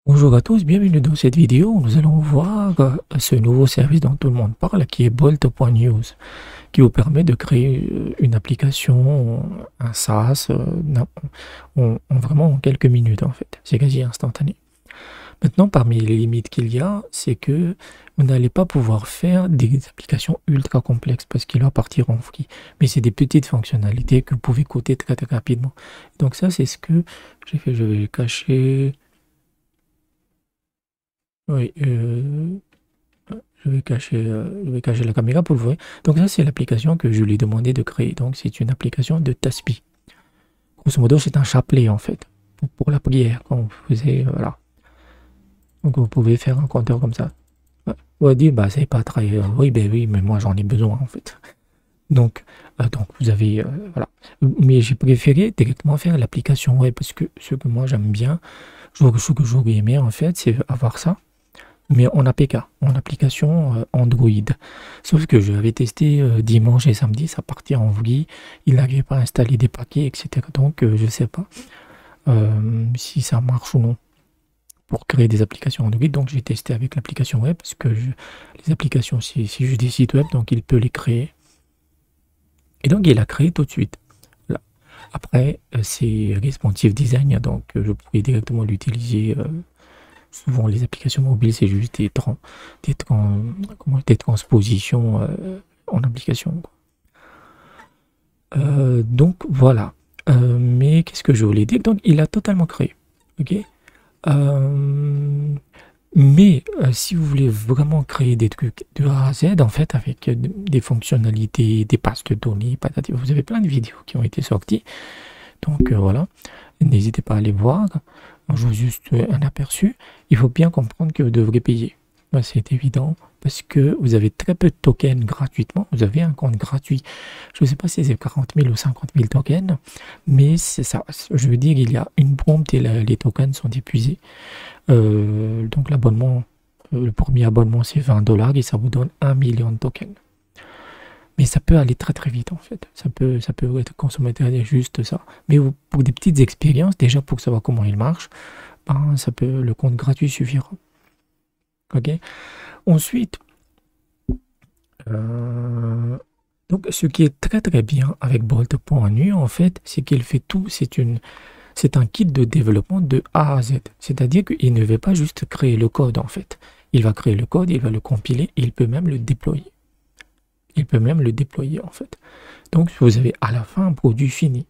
Bonjour à tous, bienvenue dans cette vidéo. Nous allons voir ce nouveau service dont tout le monde parle qui est Bolt.news, qui vous permet de créer une application, un SaaS, vraiment en quelques minutes en fait. C'est quasi instantané. Maintenant, parmi les limites qu'il y a, c'est que vous n'allez pas pouvoir faire des applications ultra complexes parce qu'il va partir en free. Mais c'est des petites fonctionnalités que vous pouvez coder très rapidement. Donc ça, c'est ce que j'ai fait. Je vais le cacher. Oui, je vais cacher la caméra pour le voir. Donc ça, c'est l'application que je lui ai demandé de créer. Donc c'est une application de tasbih. Grosso modo, c'est un chapelet en fait pour la prière quand vous faisiez voilà. Donc vous pouvez faire un compteur comme ça. On va dire bah c'est pas très oui ben oui mais moi j'en ai besoin en fait. Donc vous avez voilà. Mais j'ai préféré directement faire l'application web parce que ce que moi j'aime bien, ce que j'aurais aimé en fait, c'est avoir ça. Mais en APK, en application Android. Sauf que je l'avais testé dimanche et samedi, ça partait en vrille, il n'arrivait pas à installer des paquets, etc. Donc je ne sais pas si ça marche ou non pour créer des applications Android. Donc j'ai testé avec l'application web, parce que les applications, c'est juste des sites web, donc il peut les créer. Et donc il a créé tout de suite. Là. Après, c'est responsive design, donc je pourrais directement l'utiliser. Souvent, les applications mobiles, c'est juste des transpositions en application. Donc, voilà. Mais qu'est-ce que je voulais dire? Donc, il a totalement créé. Ok. Mais si vous voulez vraiment créer des trucs de A à Z, en fait, avec des fonctionnalités, des bases de données, patati, vous avez plein de vidéos qui ont été sorties. Donc, voilà. N'hésitez pas à aller voir. Je veux juste un aperçu. Il faut bien comprendre que vous devrez payer. C'est évident parce que vous avez très peu de tokens gratuitement. Vous avez un compte gratuit. Je ne sais pas si c'est 40 000 ou 50 000 tokens, mais c'est ça. Je veux dire, il y a une prompt et les tokens sont épuisés. Donc l'abonnement, le premier abonnement c'est 20 $ et ça vous donne 1 million de tokens. Mais ça peut aller très vite en fait. Ça peut être consommé juste ça. Mais pour des petites expériences, déjà pour savoir comment il marche, ben, le compte gratuit suffira. Ok. Ensuite, donc ce qui est très bien avec Bolt.news en fait, c'est qu'il fait tout. C'est un kit de développement de A à Z. C'est-à-dire qu'il ne va pas juste créer le code en fait. Il va créer le code, il va le compiler et il peut même le déployer. Il peut même le déployer en fait. Donc vous avez à la fin un produit fini.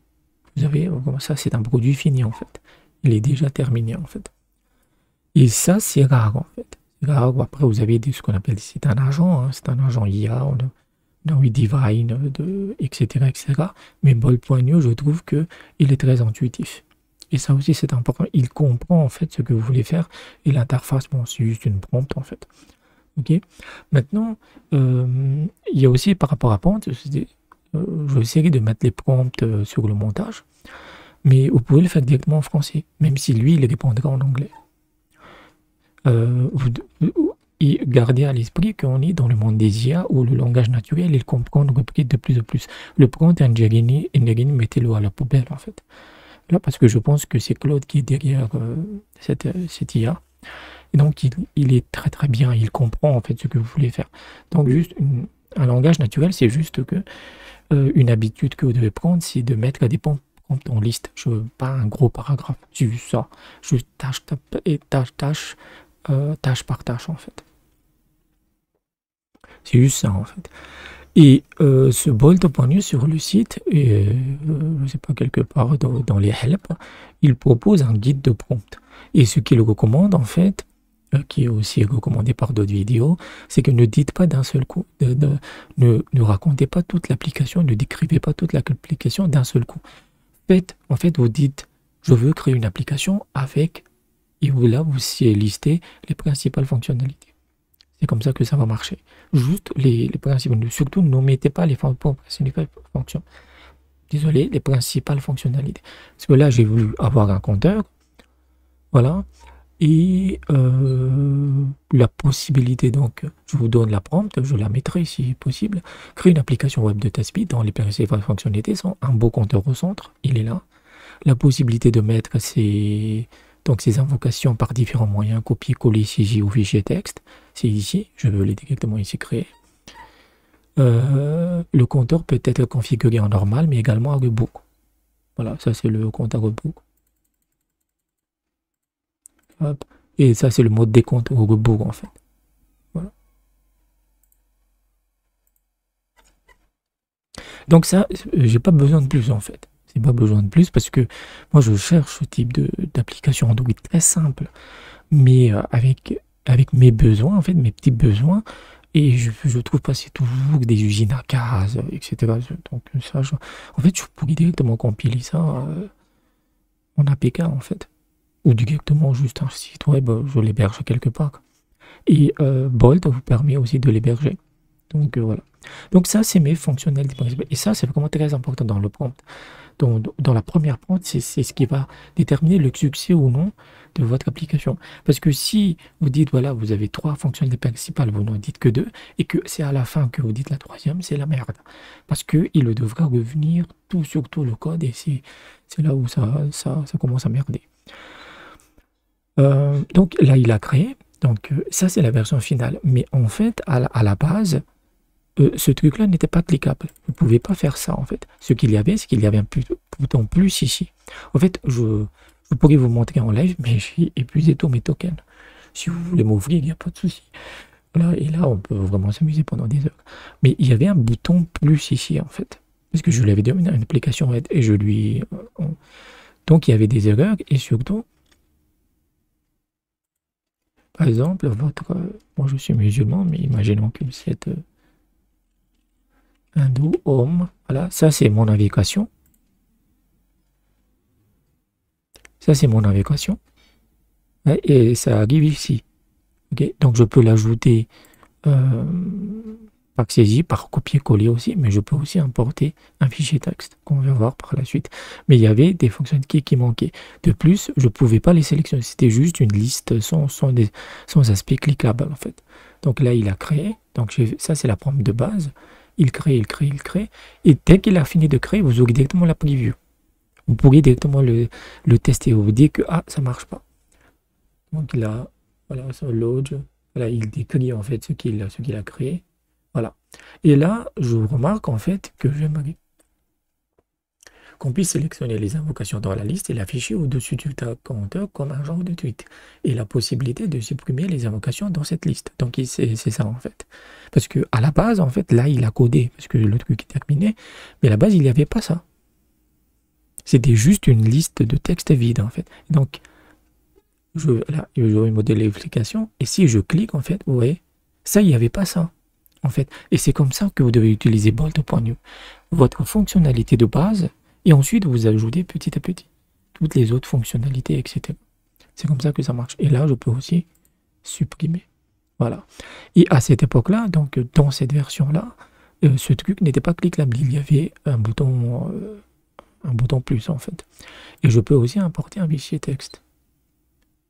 Vous avez ça, c'est un produit fini en fait. Il est déjà terminé en fait. Et ça c'est rare en fait. Rare. Après vous avez ce qu'on appelle, c'est un agent, hein, c'est un agent IA, dans Divine, etc. Mais Bolt.news, je trouve que il est très intuitif. Et ça aussi c'est important. Il comprend en fait ce que vous voulez faire et l'interface, bon c'est juste une prompt en fait. Ok. Maintenant, il y a aussi par rapport à prompt, je vais essayer de mettre les prompts sur le montage, mais vous pouvez le faire directement en français, même si lui, il répondra en anglais. Et gardez à l'esprit qu'on est dans le monde des IA où le langage naturel, il comprend de plus en plus. Le prompt Ngirini, mettez-le à la poubelle en fait. Là, parce que je pense que c'est Claude qui est derrière cette IA. Et donc, il est très bien, il comprend en fait ce que vous voulez faire. Donc, juste un langage naturel, c'est juste que une habitude que vous devez prendre, c'est de mettre des prompts en liste. Je veux pas un gros paragraphe, c'est juste ça. Juste tâche par tâche en fait. C'est juste ça en fait. Et ce Bolt.news sur le site, je ne sais pas, quelque part dans les help, il propose un guide de prompt. Et ce qu'il recommande en fait, qui est aussi recommandé par d'autres vidéos, c'est que ne dites pas d'un seul coup, ne racontez pas toute l'application, ne décrivez pas toute l'application d'un seul coup. En fait, vous dites, je veux créer une application avec, et là, vous listez les principales fonctionnalités. C'est comme ça que ça va marcher. Juste les principales, surtout ne mettez pas les principales fonctions. Désolé, les principales fonctionnalités. Parce que là, j'ai voulu avoir un compteur, voilà. Et la possibilité, donc, je vous donne la prompt, je la mettrai si possible. Créer une application web de tasbih dont les principales fonctionnalités sont un beau compteur au centre, il est là. La possibilité de mettre Donc ces invocations par différents moyens, copier-coller CJ ou fichier texte, c'est ici, je veux les directement ici créer. Le compteur peut être configuré en normal, mais également à rebook. Voilà, ça c'est le compte à rebook. Hop. Et ça c'est le mode décompte au rebook en fait. Voilà. Donc ça, j'ai pas besoin de plus en fait. C'est pas besoin de plus parce que moi je cherche ce type d'application Android très simple, mais avec mes besoins en fait, mes petits besoins. Et je trouve pas c'est toujours des usines à gaz, etc. Donc ça, en fait, je pourrais directement compiler ça en APK en fait. Ou directement juste un site web, je l'héberge quelque part. Et Bolt vous permet aussi de l'héberger. Donc voilà. Donc ça, c'est mes fonctionnalités principales. Et ça, c'est vraiment très important dans le prompt. Dans la première prompt, c'est ce qui va déterminer le succès ou non de votre application. Parce que si vous dites, voilà, vous avez 3 fonctionnalités principales, vous n'en dites que 2, et que c'est à la fin que vous dites la troisième, c'est la merde. Parce qu'il devra revenir tout sur tout le code, et c'est là où ça commence à merder. Donc là, il a créé. Donc ça, c'est la version finale. Mais en fait, à la base, ce truc-là n'était pas cliquable. Vous ne pouvez pas faire ça, en fait. Ce qu'il y avait, c'est qu'il y avait un bouton plus ici. En fait, je pourrais vous montrer en live, mais j'ai épuisé tous mes tokens. Si vous voulez m'ouvrir, il n'y a pas de souci. Voilà, et là, on peut vraiment s'amuser pendant des heures. Mais il y avait un bouton plus ici, en fait. Parce que je lui avais donné une application et je lui... Donc, il y avait des erreurs, et surtout... Par exemple, moi je suis musulman, mais imaginons que c'est hindou, home, voilà, ça c'est mon navigation. Ça c'est mon navigation. Ouais, et ça arrive ici. Okay, donc je peux l'ajouter par saisie, par copier-coller aussi, mais je peux aussi importer un fichier texte qu'on va voir par la suite. Mais il y avait des fonctionnalités qui manquaient. De plus, je ne pouvais pas les sélectionner. C'était juste une liste sans aspect cliquable en fait. Donc là, il a créé. Donc ça, c'est la prompt de base. Il crée, il crée, il crée. Et dès qu'il a fini de créer, vous aurez directement la preview. Vous pourrez directement le tester. Vous dire que ça marche pas. Donc là, voilà, ça load. Voilà, il décrit en fait ce qu'il a créé. Voilà. Et là, je remarque en fait que j'aimerais qu'on puisse sélectionner les invocations dans la liste et l'afficher au-dessus du tag compteur comme un genre de tweet. Et la possibilité de supprimer les invocations dans cette liste. Donc c'est ça en fait. Parce que à la base, en fait, là, il a codé, parce que le truc est terminé, mais à la base, il n'y avait pas ça. C'était juste une liste de texte vide en fait. Donc, là, j'aurai une modélification, et si je clique, en fait, vous voyez, ça, il n'y avait pas ça. En fait, et c'est comme ça que vous devez utiliser Bolt.new, votre fonctionnalité de base, et ensuite vous ajoutez petit à petit toutes les autres fonctionnalités, etc. C'est comme ça que ça marche. Et là, je peux aussi supprimer. Voilà. Et à cette époque-là, donc dans cette version-là, ce truc n'était pas cliquable. Il y avait un bouton plus en fait. Et je peux aussi importer un fichier texte.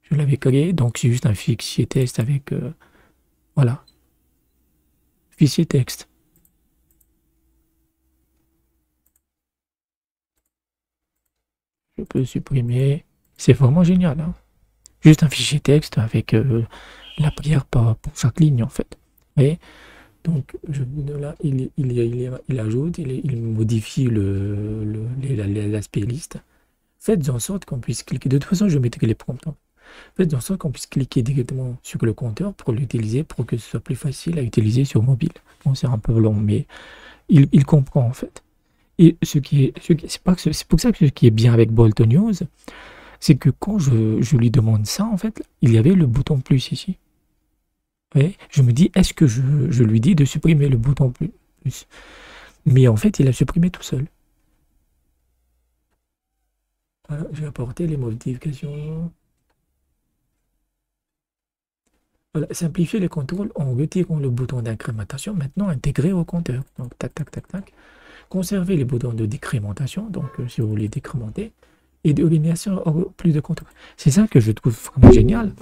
Je l'avais créé, donc c'est juste un fichier texte avec voilà. Fichier texte. Je peux supprimer. C'est vraiment génial. Hein. Juste un fichier texte avec la prière pour chaque ligne en fait. Et donc là, il ajoute, il modifie l'aspect liste. Faites en sorte qu'on puisse cliquer. De toute façon, je mettrai les prompts. Hein. Faites en sorte qu'on puisse cliquer directement sur le compteur pour l'utiliser, pour que ce soit plus facile à utiliser sur mobile. Bon, c'est un peu long, mais il comprend en fait. Et c'est pour ça que ce qui est bien avec Bolt News, c'est que quand je lui demande ça, en fait, il y avait le bouton plus ici. Ouais, je me dis, est-ce que je lui dis de supprimer le bouton plus? Mais en fait, il a supprimé tout seul. Voilà, j'ai apporté les modifications. Voilà, simplifier les contrôles en retirant le bouton d'incrémentation, maintenant intégré au compteur. Donc, tac, tac, tac, tac. Conserver les boutons de décrémentation, donc si vous voulez décrémenter, et d'orientation plus de contrôle. C'est ça que je trouve vraiment génial.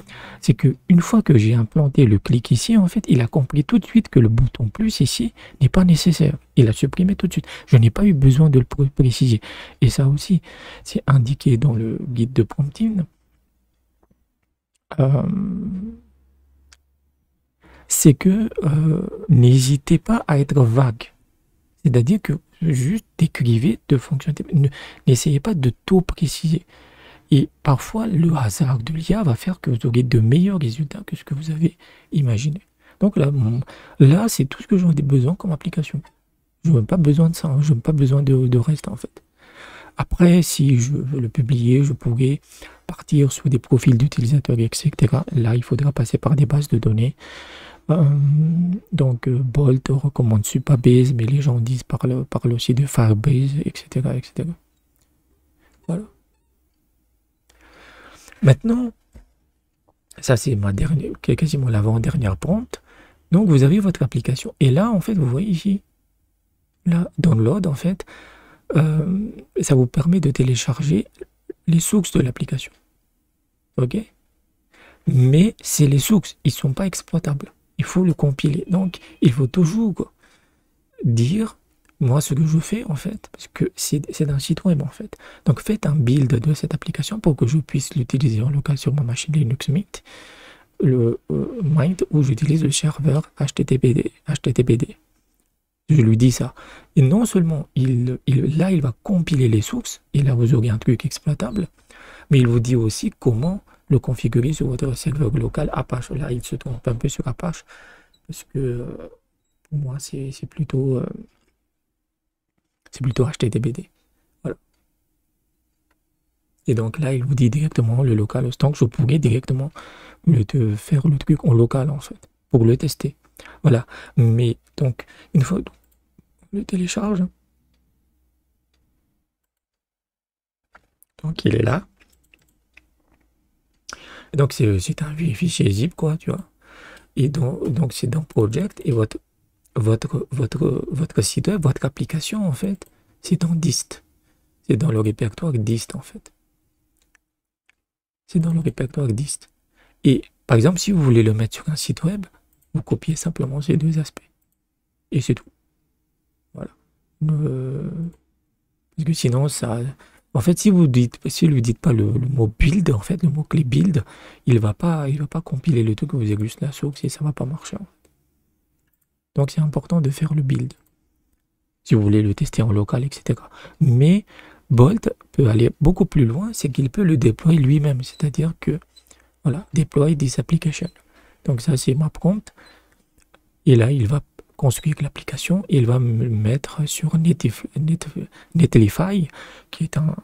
C'est qu'une fois que j'ai implanté le clic ici, en fait, il a compris tout de suite que le bouton plus ici n'est pas nécessaire. Il a supprimé tout de suite. Je n'ai pas eu besoin de le préciser. Et ça aussi, c'est indiqué dans le guide de prompting. c'est que n'hésitez pas à être vague. C'est-à-dire que juste décrivez de fonctionner. N'essayez pas de tout préciser. Et parfois, le hasard de l'IA va faire que vous aurez de meilleurs résultats que ce que vous avez imaginé. Donc là c'est tout ce que j'en ai besoin comme application. Je n'ai pas besoin de ça, hein. Je n'ai pas besoin de reste en fait. Après, si je veux le publier, je pourrais partir sur des profils d'utilisateurs, etc. Là, il faudra passer par des bases de données. Donc, Bolt recommande Supabase, mais les gens disent parlent aussi de Firebase, etc., etc. Voilà. Maintenant, ça c'est ma dernière, quasiment l'avant-dernière prompt. Donc, vous avez votre application. Et là, en fait, vous voyez ici, là, download, en fait, ça vous permet de télécharger les sources de l'application. Ok? Mais c'est les sources, ils ne sont pas exploitables. Il faut le compiler. Donc, il faut toujours dire, moi, ce que je fais, en fait, parce que c'est d'un site web, en fait. Donc, faites un build de cette application pour que je puisse l'utiliser en local sur ma machine Linux Mint, Mint, où j'utilise le serveur HTTPD. Je lui dis ça. Et non seulement, là, il va compiler les sources, et là, vous aurez un truc exploitable, mais il vous dit aussi comment le configurer sur votre serveur local Apache. Là, il se trompe un peu sur Apache, parce que pour moi, c'est plutôt HTTPD. Voilà. Et donc là, il vous dit directement le local host. Donc, je pourrais directement faire le truc en local, en fait, pour le tester. Voilà. Mais donc, une fois le télécharge, donc il est là. Donc c'est un fichier zip, quoi, tu vois. Et donc c'est dans Project, et votre site web, votre application, en fait, c'est dans dist. C'est dans le répertoire dist, en fait. C'est dans le répertoire dist. Et par exemple, si vous voulez le mettre sur un site web, vous copiez simplement ces deux aspects. Et c'est tout. Voilà. Parce que sinon, ça... En fait, si vous lui dites pas le mot build, en fait, le mot-clé build, il va pas compiler le truc que vous avez juste la source et ça va pas marcher, en fait. Donc, c'est important de faire le build. Si vous voulez le tester en local, etc. Mais Bolt peut aller beaucoup plus loin, c'est qu'il peut le déployer lui-même. C'est-à-dire que, voilà, deploy this application. Donc, ça, c'est ma prompt. Et là, il va construire l'application et il va me mettre sur Netlify, qui est un,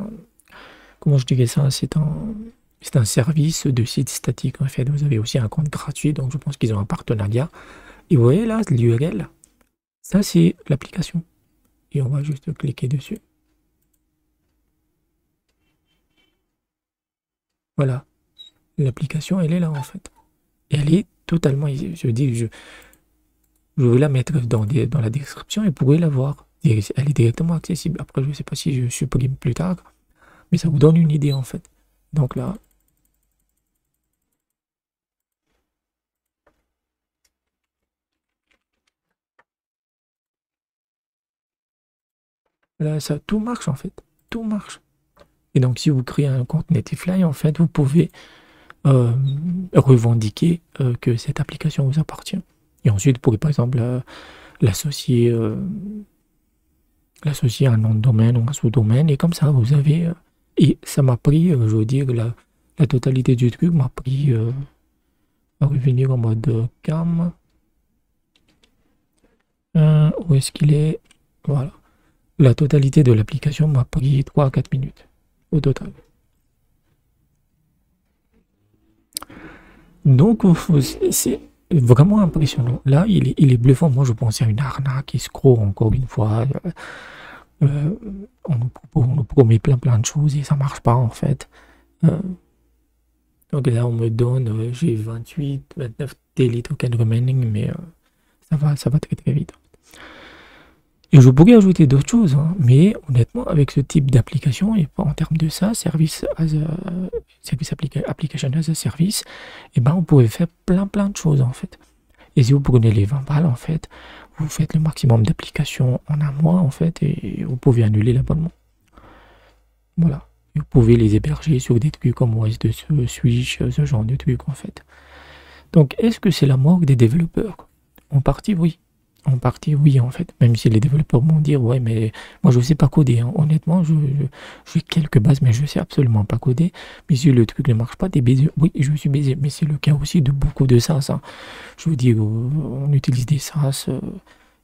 comment je dirais ça, c'est un service de site statique. En fait, vous avez aussi un compte gratuit, donc je pense qu'ils ont un partenariat. Et vous voyez là, l'URL, ça c'est l'application. Et on va juste cliquer dessus. Voilà, l'application, elle est là en fait. Et elle est totalement, je vais la mettre dans la description et vous pourrez la voir. Elle est directement accessible. Après, je ne sais pas si je supprime plus tard, mais ça vous donne une idée en fait. Donc là, ça, tout marche en fait. Tout marche. Et donc, si vous créez un compte Netlify, en fait, vous pouvez revendiquer que cette application vous appartient. Et ensuite, vous pourrez par exemple l'associer à un nom de domaine ou un sous-domaine. Et comme ça, vous avez... et ça m'a pris, je veux dire, la totalité du truc m'a pris à revenir en mode calme. Où est-ce qu'il est? Voilà. La totalité de l'application m'a pris 3 à 4 minutes au total. Donc, c'est vraiment impressionnant. Là, il est bluffant. Moi, je pensais à une arnaque, escroc, encore une fois. On nous promet plein de choses et ça marche pas, en fait. Donc là, on me donne, j'ai 29 daily token remaining, mais ça va très très vite. Et je pourrais ajouter d'autres choses, hein, mais honnêtement, avec ce type d'application, et en termes de ça, application as a service, et ben on pourrait faire plein de choses en fait. Et si vous prenez les 20 balles en fait, vous faites le maximum d'applications en un mois en fait, et vous pouvez annuler l'abonnement. Voilà. Vous pouvez les héberger sur des trucs comme OS2 Switch, ce genre de trucs en fait. Donc, est-ce que c'est la mort des développeurs? En partie, oui. En partie, oui, en fait. Même si les développeurs vont dire, ouais, mais moi, je ne sais pas coder, hein. Honnêtement, j'ai quelques bases, mais je ne sais absolument pas coder. Mais si le truc ne marche pas, t'es baisé. Oui, je suis baisé. Mais c'est le cas aussi de beaucoup de SaaS, hein. Je veux dire, on utilise des SaaS,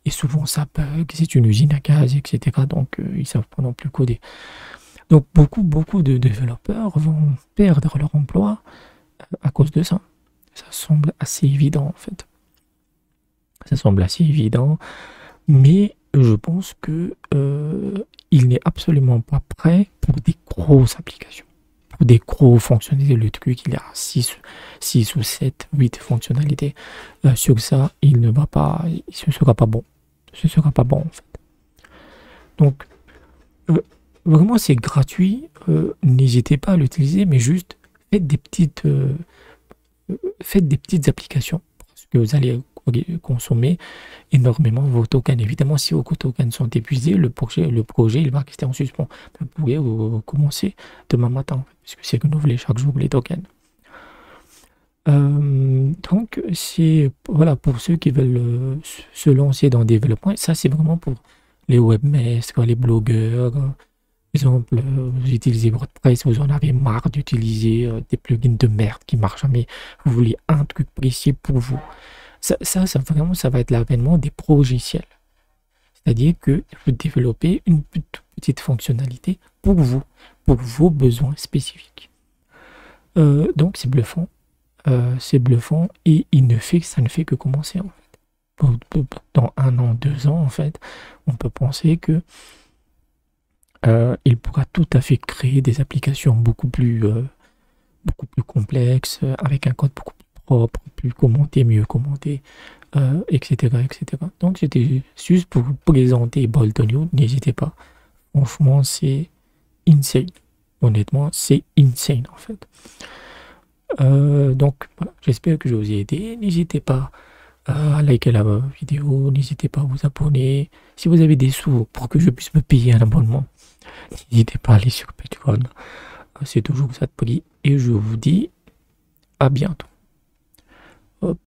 et souvent ça bug, c'est une usine à gaz, etc. Donc, ils ne savent pas non plus coder. Donc, beaucoup de développeurs vont perdre leur emploi à cause de ça. Ça semble assez évident, en fait. Ça semble assez évident, mais je pense que il n'est absolument pas prêt pour des grosses applications, pour des gros fonctionnalités. Le truc, il y a 6 ou 7, 8 fonctionnalités. Sur ça, il ne va pas, ce sera pas bon. Ce sera pas bon, en fait. Donc, euh, vraiment, c'est gratuit. N'hésitez pas à l'utiliser, mais juste faites des petites applications. Parce que vous allez consommer énormément vos tokens. Évidemment, si vos tokens sont épuisés, le projet il va rester en suspens. Vous pouvez commencer demain matin, puisque c'est renouvelé chaque jour les tokens. Donc, c'est voilà, pour ceux qui veulent se lancer dans le développement. Ça, c'est vraiment pour les webmasters, les blogueurs. Par exemple, vous utilisez WordPress, vous en avez marre d'utiliser des plugins de merde qui marchent jamais. Vous voulez un truc précis pour vous. Ça, vraiment, ça va être l'avènement des progiciels. C'est-à-dire que vous développez une petite fonctionnalité pour vous, pour vos besoins spécifiques. Donc, c'est bluffant. C'est bluffant et ça ne fait que commencer, en fait. Dans 1 an, 2 ans, en fait, on peut penser que il pourra tout à fait créer des applications beaucoup plus complexes, avec un code beaucoup plus propre, plus commenté, mieux commenté, etc., etc. Donc, c'était juste pour vous présenter Bolt New. N'hésitez pas. Franchement, c'est insane. Honnêtement, c'est insane, en fait. Donc, voilà. J'espère que je vous ai aidé. N'hésitez pas à liker la vidéo. N'hésitez pas à vous abonner. Si vous avez des sous pour que je puisse me payer un abonnement, n'hésitez pas à aller sur Patreon. C'est toujours ça de prix. Et je vous dis à bientôt. Hop.